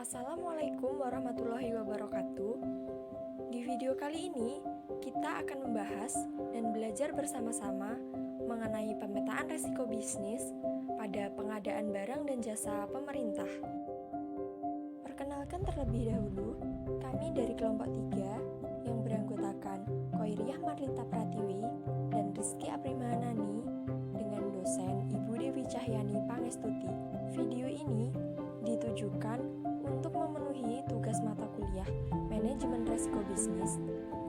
Assalamualaikum warahmatullahi wabarakatuh. Di video kali ini, kita akan membahas dan belajar bersama-sama mengenai pemetaan risiko bisnis pada pengadaan barang dan jasa pemerintah. Perkenalkan terlebih dahulu, kami dari kelompok 3 yang beranggotakan Koiriah Marlita Pratiwi dan Rizky Aprimanani dengan dosen Ibu Dewi Cahyani Pangestuti. Video ini ditujukan untuk memenuhi tugas mata kuliah Manajemen Risiko Bisnis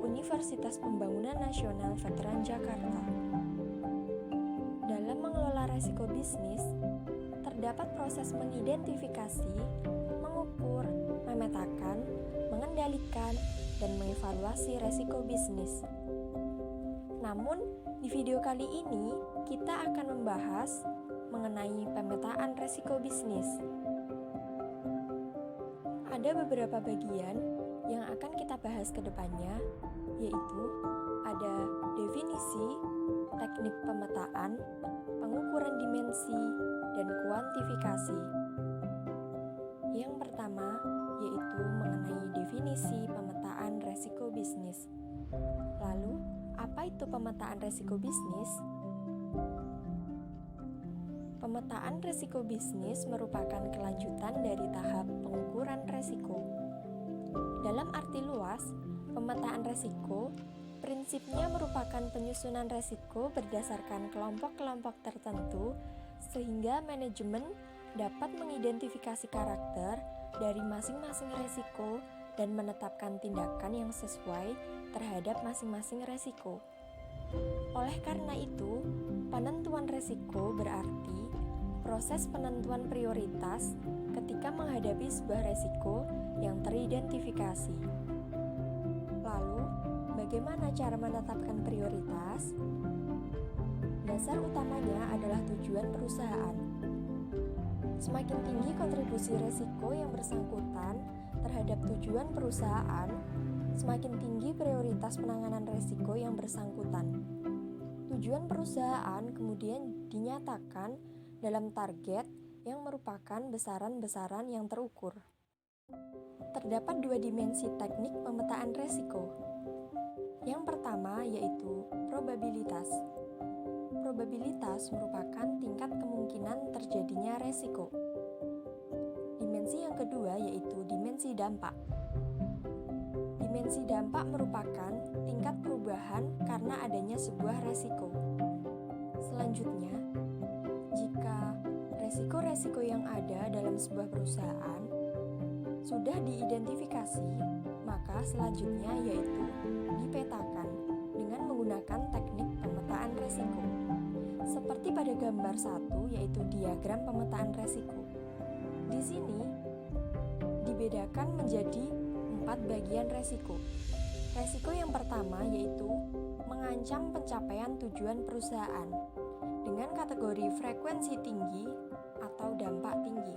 Universitas Pembangunan Nasional Veteran Jakarta. Dalam mengelola risiko bisnis, terdapat proses mengidentifikasi, mengukur, memetakan, mengendalikan, dan mengevaluasi risiko bisnis. Namun, di video kali ini kita akan membahas mengenai pemetaan risiko bisnis. Ada beberapa bagian yang akan kita bahas ke depannya, yaitu ada definisi, teknik pemetaan, pengukuran dimensi, dan kuantifikasi. Yang pertama yaitu mengenai definisi pemetaan risiko bisnis. Lalu, apa itu pemetaan risiko bisnis? Pemetaan risiko bisnis merupakan kelanjutan dari tahap pengukuran risiko. Dalam arti luas, pemetaan risiko prinsipnya merupakan penyusunan risiko berdasarkan kelompok-kelompok tertentu sehingga manajemen dapat mengidentifikasi karakter dari masing-masing risiko dan menetapkan tindakan yang sesuai terhadap masing-masing risiko. Oleh karena itu, penentuan risiko berarti proses penentuan prioritas ketika menghadapi sebuah risiko yang teridentifikasi. Lalu, bagaimana cara menetapkan prioritas? Dasar utamanya adalah tujuan perusahaan. Semakin tinggi kontribusi risiko yang bersangkutan terhadap tujuan perusahaan, semakin tinggi prioritas penanganan risiko yang bersangkutan. Tujuan perusahaan kemudian dinyatakan dalam target yang merupakan besaran-besaran yang terukur. Terdapat dua dimensi teknik pemetaan risiko. Yang pertama yaitu probabilitas. Probabilitas merupakan tingkat kemungkinan terjadinya risiko. Dimensi yang kedua yaitu dimensi dampak. Dimensi dampak merupakan tingkat perubahan karena adanya sebuah risiko. Selanjutnya, jika risiko-risiko yang ada dalam sebuah perusahaan sudah diidentifikasi, maka selanjutnya yaitu dipetakan dengan menggunakan teknik pemetaan risiko. Seperti pada gambar 1 yaitu diagram pemetaan risiko. Di sini dibedakan menjadi 4 bagian risiko. Risiko yang pertama yaitu mengancam pencapaian tujuan perusahaan dengan kategori frekuensi tinggi atau dampak tinggi.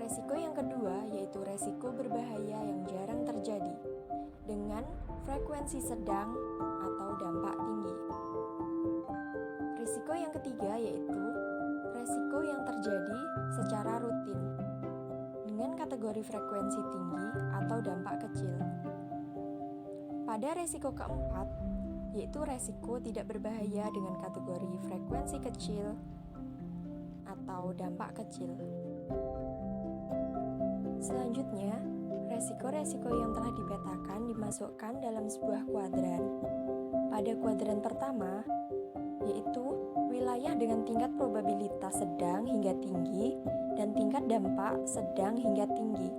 Risiko yang kedua yaitu risiko berbahaya yang jarang terjadi dengan frekuensi sedang atau dampak tinggi. Risiko yang ketiga yaitu risiko yang terjadi secara rutin dengan kategori frekuensi tinggi atau dampak kecil. Pada risiko keempat, yaitu risiko tidak berbahaya dengan kategori frekuensi kecil atau dampak kecil. Selanjutnya, risiko-risiko yang telah dipetakan dimasukkan dalam sebuah kuadran. Pada kuadran pertama, yaitu wilayah dengan tingkat probabilitas sedang hingga tinggi dan tingkat dampak sedang hingga tinggi.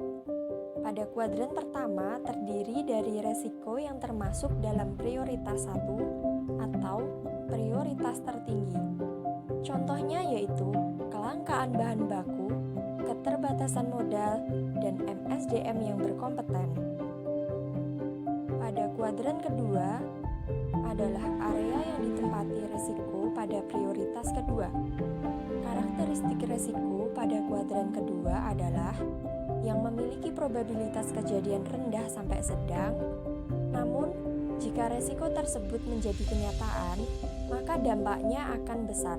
Pada kuadran pertama terdiri dari risiko yang termasuk dalam prioritas 1 atau prioritas tertinggi. Contohnya yaitu kelangkaan bahan baku, keterbatasan modal, dan MSDM yang berkompeten. Pada kuadran kedua adalah area yang ditempati risiko pada prioritas kedua. Karakteristik risiko pada kuadran kedua adalah yang memiliki probabilitas kejadian rendah sampai sedang, namun jika risiko tersebut menjadi kenyataan, maka dampaknya akan besar.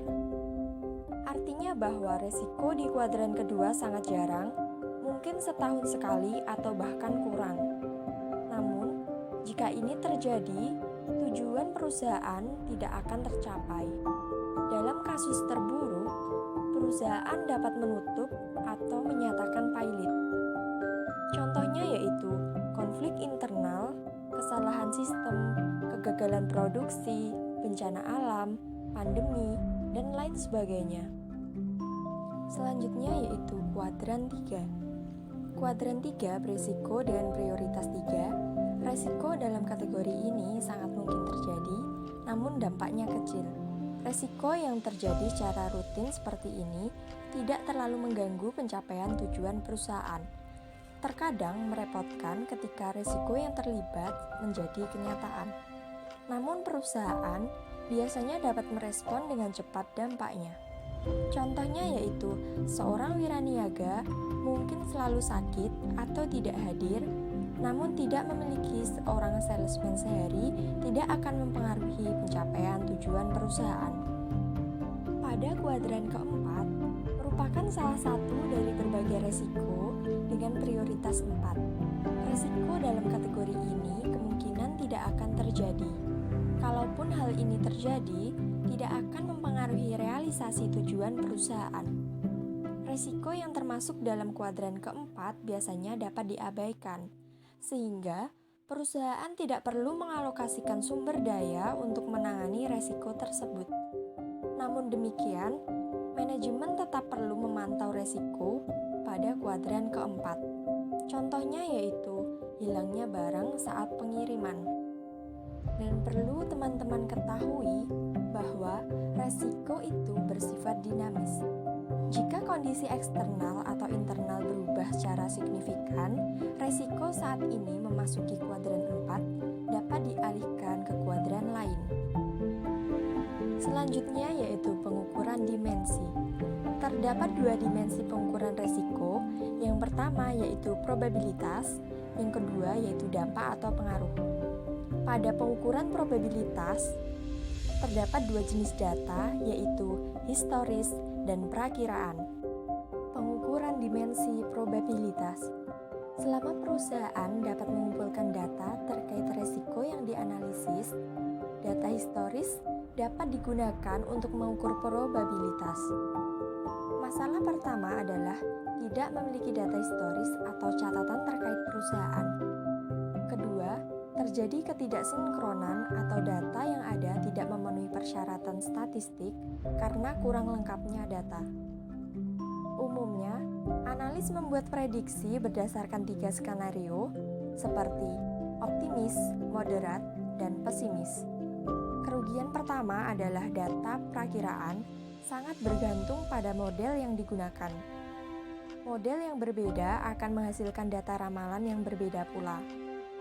Artinya bahwa risiko di kuadran kedua sangat jarang, mungkin mungkin setahun sekali atau bahkan kurang. Namun, jika ini terjadi, tujuan perusahaan tidak akan tercapai. Dalam kasus terburuk, perusahaan dapat menutup atau menyatakan pailit. Contohnya yaitu konflik internal, kesalahan sistem, kegagalan produksi, bencana alam, pandemi, dan lain sebagainya. Selanjutnya yaitu kuadran 3. Kuadran 3 berisiko dengan prioritas 3. Resiko dalam kategori ini sangat mungkin terjadi, namun dampaknya kecil. Resiko yang terjadi secara rutin seperti ini tidak terlalu mengganggu pencapaian tujuan perusahaan. Terkadang merepotkan ketika resiko yang terlibat menjadi kenyataan. Namun perusahaan biasanya dapat merespon dengan cepat dampaknya. Contohnya yaitu seorang wiraniaga mungkin selalu sakit atau tidak hadir, namun tidak memiliki seorang salesman sehari tidak akan mempengaruhi pencapaian tujuan perusahaan. Pada kuadran keempat, merupakan salah satu dari berbagai resiko dengan prioritas 4. Resiko dalam kategori ini kemungkinan tidak akan terjadi. Kalaupun hal ini terjadi, tidak akan mempengaruhi realisasi tujuan perusahaan. Resiko yang termasuk dalam kuadran keempat biasanya dapat diabaikan, sehingga perusahaan tidak perlu mengalokasikan sumber daya untuk menangani resiko tersebut. Namun demikian, manajemen tetap perlu memantau resiko pada kuadran keempat. Contohnya yaitu hilangnya barang saat pengiriman. Dan perlu teman-teman ketahui bahwa resiko itu bersifat dinamis. Jika kondisi eksternal atau internal berubah secara signifikan, resiko saat ini memasuki kuadran 4 dapat dialihkan ke kuadran lain. Selanjutnya yaitu pengukuran dimensi. Terdapat 2 dimensi pengukuran resiko. Yang pertama yaitu probabilitas, yang kedua yaitu dampak atau pengaruh. Pada pengukuran probabilitas, terdapat 2 jenis data yaitu historis dan prakiraan. Pengukuran dimensi probabilitas. Selama perusahaan dapat mengumpulkan data terkait resiko yang dianalisis, data historis dapat digunakan untuk mengukur probabilitas. Masalah pertama adalah tidak memiliki data historis atau catatan terkait perusahaan. Kedua, terjadi ketidaksinkronan atau data yang ada tidak memenuhi persyaratan statistik karena kurang lengkapnya data. Umumnya, analis membuat prediksi berdasarkan 3 skenario seperti optimis, moderat, dan pesimis. Kerugian pertama adalah data perakiraan sangat bergantung pada model yang digunakan. Model yang berbeda akan menghasilkan data ramalan yang berbeda pula.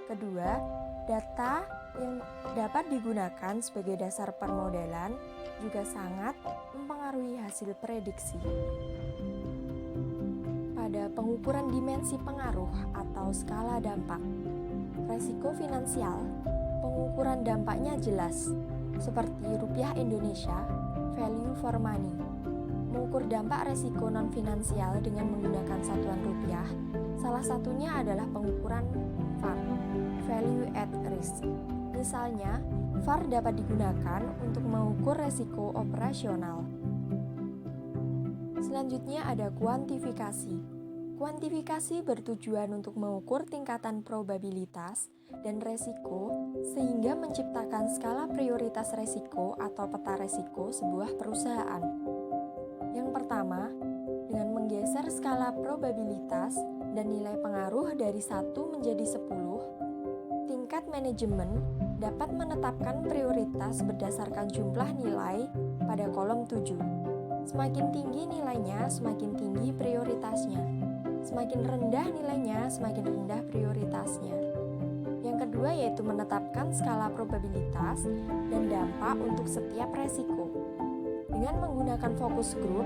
Kedua, data yang dapat digunakan sebagai dasar permodelan juga sangat mempengaruhi hasil prediksi. Pada pengukuran dimensi pengaruh atau skala dampak, resiko finansial, pengukuran dampaknya jelas, seperti rupiah Indonesia, value for money. Mengukur dampak resiko non-finansial dengan menggunakan satuan rupiah, salah satunya adalah pengukuran VAR, value at risk. Misalnya, VAR dapat digunakan untuk mengukur resiko operasional. Selanjutnya ada kuantifikasi. Kuantifikasi bertujuan untuk mengukur tingkatan probabilitas dan resiko sehingga menciptakan skala prioritas resiko atau peta resiko sebuah perusahaan. Yang pertama, dengan menggeser skala probabilitas dan nilai pengaruh dari 1 menjadi 10, tingkat manajemen dapat menetapkan prioritas berdasarkan jumlah nilai pada kolom 7. Semakin tinggi nilainya, semakin tinggi prioritasnya. Semakin rendah nilainya, semakin rendah prioritasnya. Yang kedua yaitu menetapkan skala probabilitas dan dampak untuk setiap resiko. Dengan menggunakan focus group,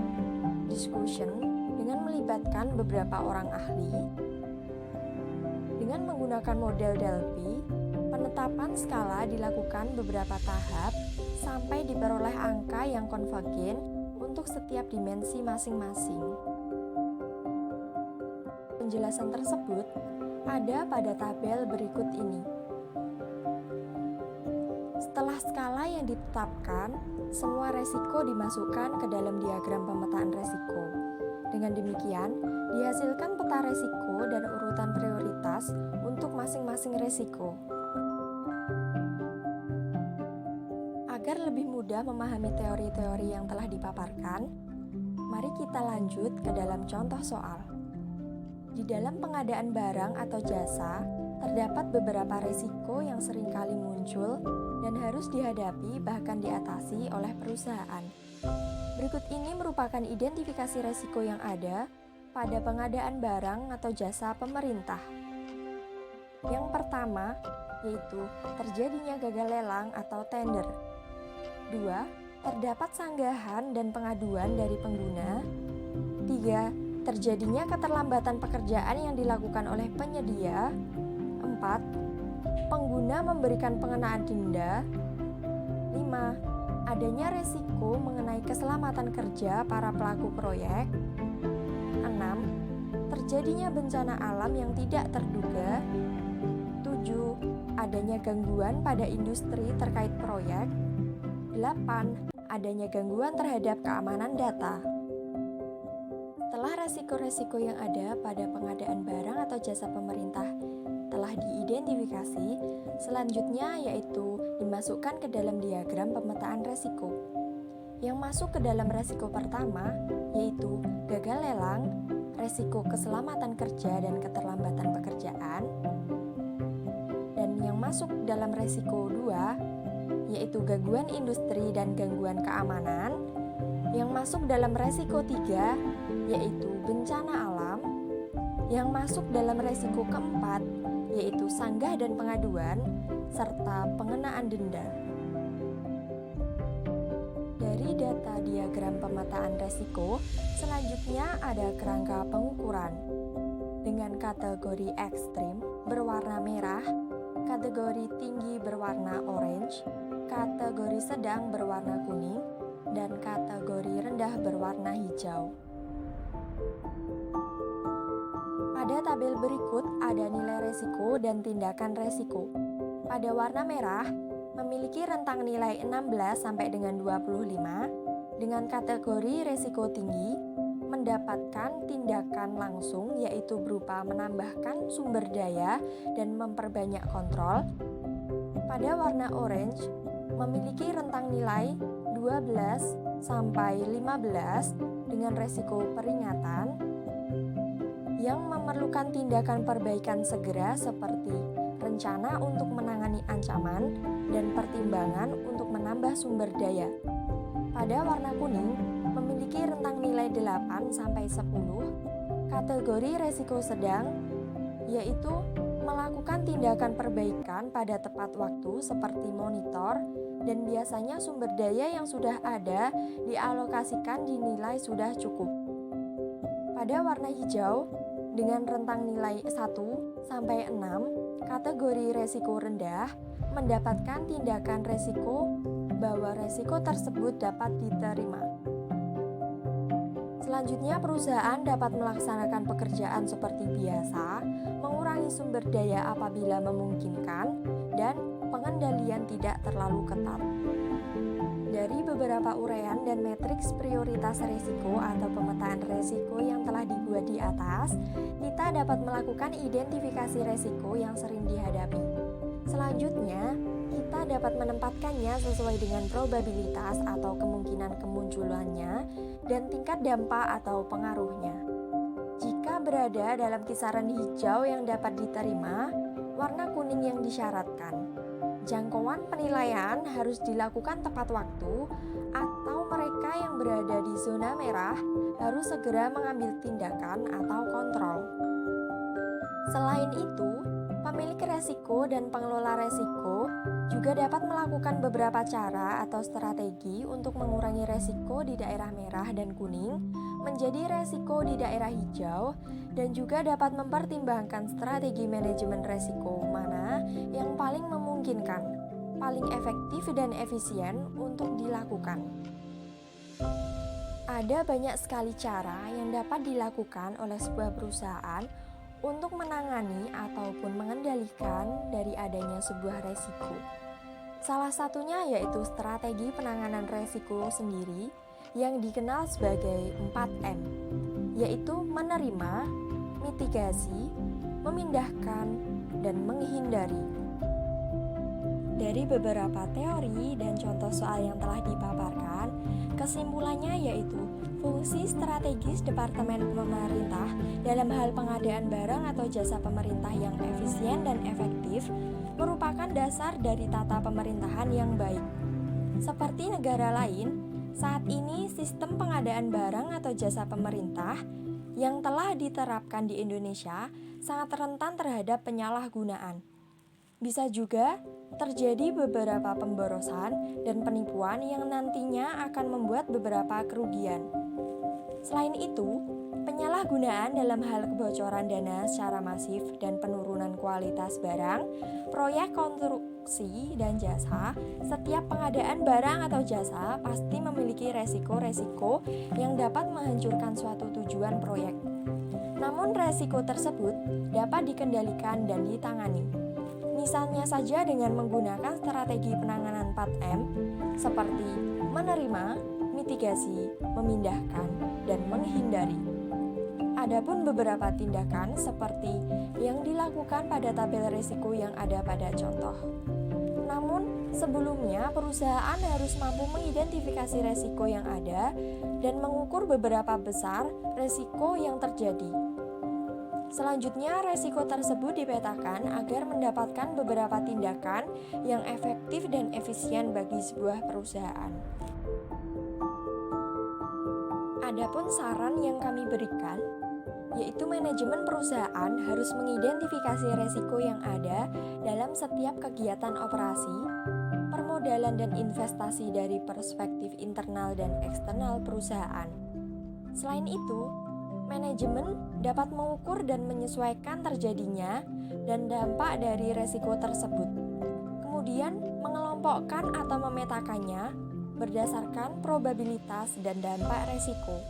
discussion, dengan melibatkan beberapa orang ahli, dengan menggunakan model Delphi, penetapan skala dilakukan beberapa tahap sampai diperoleh angka yang konvergen untuk setiap dimensi masing-masing. penjelasan tersebut ada pada tabel berikut ini. Setelah skala yang ditetapkan, semua resiko dimasukkan ke dalam diagram pemetaan resiko. Dengan demikian, dihasilkan peta resiko dan urutan prioritas untuk masing-masing resiko. Agar lebih mudah memahami teori-teori yang telah dipaparkan, mari kita lanjut ke dalam contoh soal. Di dalam pengadaan barang atau jasa, terdapat beberapa risiko yang seringkali muncul dan harus dihadapi bahkan diatasi oleh perusahaan. Berikut ini merupakan identifikasi risiko yang ada pada pengadaan barang atau jasa pemerintah. Yang pertama, yaitu terjadinya gagal lelang atau tender. 2. Terdapat sanggahan dan pengaduan dari pengguna. 3. Terjadinya keterlambatan pekerjaan yang dilakukan oleh penyedia. 4. Pengguna memberikan pengenaan denda. 5. Adanya resiko mengenai keselamatan kerja para pelaku proyek. 6. Terjadinya bencana alam yang tidak terduga. 7. Adanya gangguan pada industri terkait proyek. 8. Adanya gangguan terhadap keamanan data. Setelah resiko-resiko yang ada pada pengadaan barang atau jasa pemerintah telah diidentifikasi, selanjutnya yaitu dimasukkan ke dalam diagram pemetaan resiko. Yang masuk ke dalam resiko pertama yaitu gagal lelang, resiko keselamatan kerja dan keterlambatan pekerjaan. Dan yang masuk dalam resiko 2 yaitu gangguan industri dan gangguan keamanan. Yang masuk dalam resiko 3 yaitu bencana alam. Yang masuk dalam resiko keempat yaitu sanggah dan pengaduan serta pengenaan denda. Dari data diagram pemetaan resiko, selanjutnya ada kerangka pengukuran dengan kategori ekstrim berwarna merah, kategori tinggi berwarna orange, kategori sedang berwarna kuning, dan kategori rendah berwarna hijau. Pada tabel berikut ada nilai resiko dan tindakan resiko. Pada warna merah, memiliki rentang nilai 16 sampai dengan 25, dengan kategori resiko tinggi, mendapatkan tindakan langsung yaitu berupa menambahkan sumber daya dan memperbanyak kontrol. Pada warna orange, memiliki rentang nilai 12 sampai 15 dengan resiko peringatan yang memerlukan tindakan perbaikan segera seperti rencana untuk menangani ancaman dan pertimbangan untuk menambah sumber daya. Pada warna kuning, memiliki rentang nilai 8 sampai 10, kategori resiko sedang, yaitu melakukan tindakan perbaikan pada tepat waktu seperti monitor, dan biasanya sumber daya yang sudah ada dialokasikan dinilai sudah cukup. Pada warna hijau, dengan rentang nilai 1 sampai 6, kategori resiko rendah, mendapatkan tindakan resiko bahwa resiko tersebut dapat diterima. Selanjutnya, perusahaan dapat melaksanakan pekerjaan seperti biasa, mengurangi sumber daya apabila memungkinkan, dan pengendalian tidak terlalu ketat. Dari beberapa uraian dan matriks prioritas risiko atau pemetaan risiko yang telah dibuat di atas, kita dapat melakukan identifikasi risiko yang sering dihadapi. Selanjutnya, kita dapat menempatkannya sesuai dengan probabilitas atau kemungkinan kemunculannya dan tingkat dampak atau pengaruhnya. Jika berada dalam kisaran hijau yang dapat diterima, warna kuning yang disyaratkan. Jangkauan penilaian harus dilakukan tepat waktu, atau mereka yang berada di zona merah harus segera mengambil tindakan atau kontrol. Selain itu, pemilik resiko dan pengelola resiko juga dapat melakukan beberapa cara atau strategi untuk mengurangi resiko di daerah merah dan kuning menjadi resiko di daerah hijau, dan juga dapat mempertimbangkan strategi manajemen resiko mana yang paling memungkinkan, paling efektif dan efisien untuk dilakukan. Ada banyak sekali cara yang dapat dilakukan oleh sebuah perusahaan untuk menangani ataupun mengendalikan dari adanya sebuah resiko. Salah satunya yaitu strategi penanganan resiko sendiri yang dikenal sebagai 4M, yaitu menerima, mitigasi, memindahkan, dan menghindari. Dari beberapa teori dan contoh soal yang telah dipaparkan, kesimpulannya yaitu fungsi strategis Departemen Pemerintah dalam hal pengadaan barang atau jasa pemerintah yang efisien dan efektif merupakan dasar dari tata pemerintahan yang baik. Seperti negara lain, saat ini sistem pengadaan barang atau jasa pemerintah yang telah diterapkan di Indonesia sangat rentan terhadap penyalahgunaan. Bisa juga terjadi beberapa pemborosan dan penipuan yang nantinya akan membuat beberapa kerugian. Selain itu, penyalahgunaan dalam hal kebocoran dana secara masif dan penurunan kualitas barang, proyek konstruksi dan jasa, setiap pengadaan barang atau jasa pasti memiliki resiko-resiko yang dapat menghancurkan suatu tujuan proyek. Namun resiko tersebut dapat dikendalikan dan ditangani. Misalnya saja dengan menggunakan strategi penanganan 4M seperti menerima, mitigasi, memindahkan, dan menghindari. Adapun beberapa tindakan seperti yang dilakukan pada tabel risiko yang ada pada contoh. Namun, sebelumnya perusahaan harus mampu mengidentifikasi risiko yang ada dan mengukur beberapa besar risiko yang terjadi. Selanjutnya, resiko tersebut dipetakan agar mendapatkan beberapa tindakan yang efektif dan efisien bagi sebuah perusahaan. Adapun saran yang kami berikan, yaitu manajemen perusahaan harus mengidentifikasi resiko yang ada dalam setiap kegiatan operasi, permodalan dan investasi dari perspektif internal dan eksternal perusahaan. Selain itu, manajemen dapat mengukur dan menyesuaikan terjadinya dan dampak dari resiko tersebut. Kemudian mengelompokkan atau memetakannya berdasarkan probabilitas dan dampak resiko.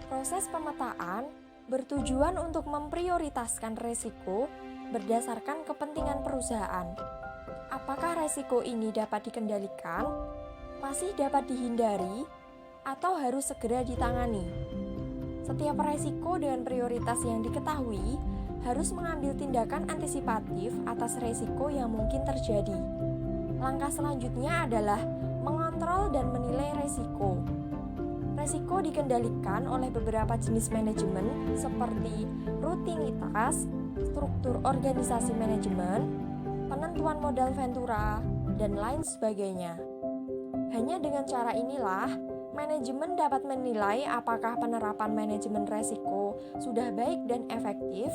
Proses pemetaan bertujuan untuk memprioritaskan resiko berdasarkan kepentingan perusahaan. Apakah resiko ini dapat dikendalikan, masih dapat dihindari, atau harus segera ditangani? Setiap resiko dengan prioritas yang diketahui harus mengambil tindakan antisipatif atas resiko yang mungkin terjadi. Langkah selanjutnya adalah mengontrol dan menilai resiko. Resiko dikendalikan oleh beberapa jenis manajemen seperti rutinitas, struktur organisasi manajemen, penentuan modal ventura, dan lain sebagainya. Hanya dengan cara inilah manajemen dapat menilai apakah penerapan manajemen resiko sudah baik dan efektif,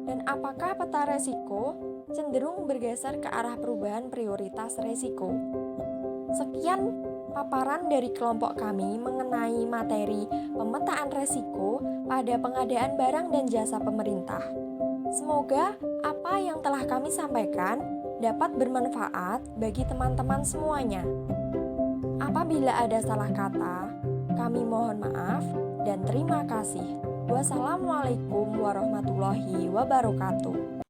dan apakah peta resiko cenderung bergeser ke arah perubahan prioritas resiko. Sekian paparan dari kelompok kami mengenai materi pemetaan resiko pada pengadaan barang dan jasa pemerintah. Semoga apa yang telah kami sampaikan dapat bermanfaat bagi teman-teman semuanya. Apabila ada salah kata, kami mohon maaf dan terima kasih. Wassalamualaikum warahmatullahi wabarakatuh.